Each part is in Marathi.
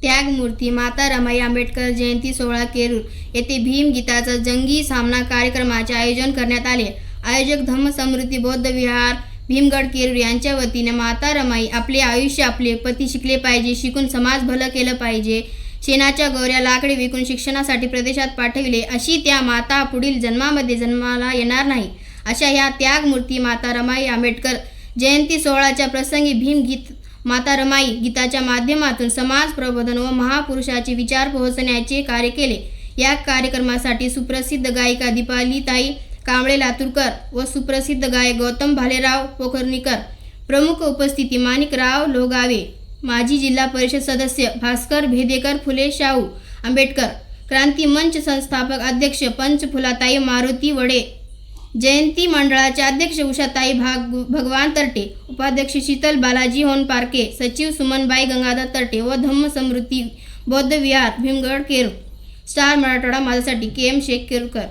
त्यागमूर्ती माता रमाई आंबेडकर जयंती सोहळा केरूर येथे भीम गीताचा जंगी सामना कार्यक्रमाचे आयोजन करण्यात आले. आयोजक धम्म समृद्धी बौद्ध विहार भीमगड केरूर यांच्या वतीने माता रमाई आपले आयुष्य आपले पती शिकले पाहिजे, शिकून समाज भलं केलं पाहिजे, शेणाच्या गौऱ्या लाकडे विकून शिक्षणासाठी प्रदेशात पाठविले, अशी त्या माता पुढील जन्मामध्ये जन्माला येणार नाही, अशा ह्या त्यागमूर्ती माता रमाई आंबेडकर जयंती सोहळ्याच्या प्रसंगी भीम गीत माता रमाई गीताच्या माध्यमातून समाज प्रबोधन व महापुरुषाचे विचार पोहोचण्याचे कार्य केले. या कार्यक्रमासाठी सुप्रसिद्ध गायिका दीपालीताई कांबळे लातूरकर व सुप्रसिद्ध गायक गौतम भालेराव पोखर्णीकर, प्रमुख उपस्थिती माणिकराव लोगावे, माजी जिल्हा परिषद सदस्य भास्कर भेदेकर, फुले शाहू आंबेडकर क्रांती मंच संस्थापक अध्यक्ष पंचफुलाताई मारुती वडे, जयंती मंडळाचे अध्यक्ष उषाताई भगवान तरटे, उपाध्यक्ष शीतल बालाजी होनपारके, सचिव सुमनबाई गंगाधर तरटे व धम्म समृद्धी बौद्ध विहार भीमगड केरूर. स्टार मराठवाडा माझ्यासाठी के.एम. शेख केरूरकर.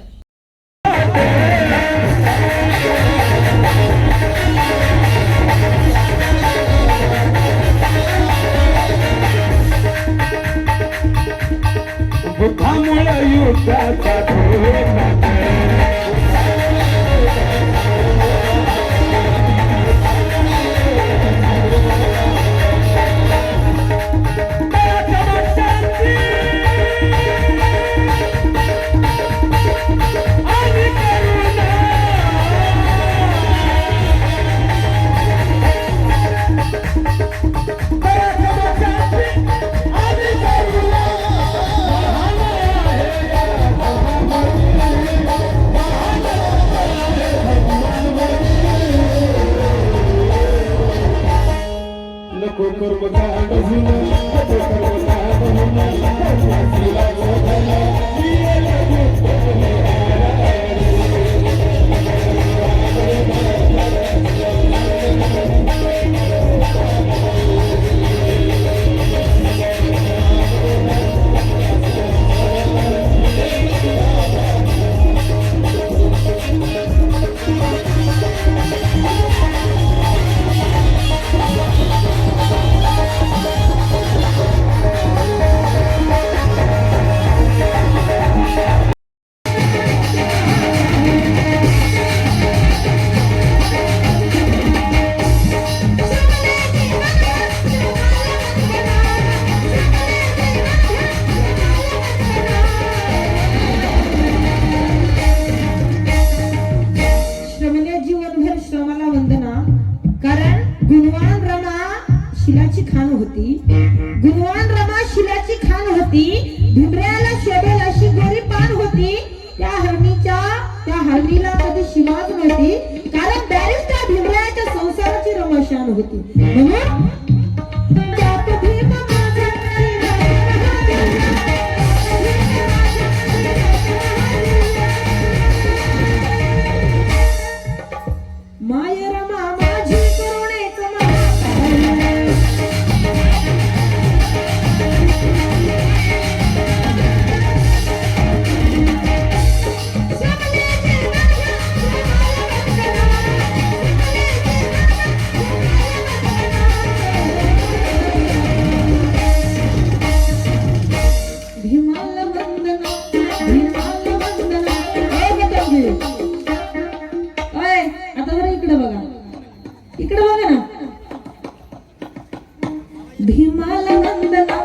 शिलाची खान होती, गुणवान रमा शिलाची खान होती, भिमऱ्याला शोभेल अशी गोरी पान होती. त्या हरणीला कधी शिवाच नव्हती, कारण बॅरिस्टर भिमऱ्याच्या संसाराची रमा शान होती. म्हणून इकडे बघा ना, भीमाला वंदना.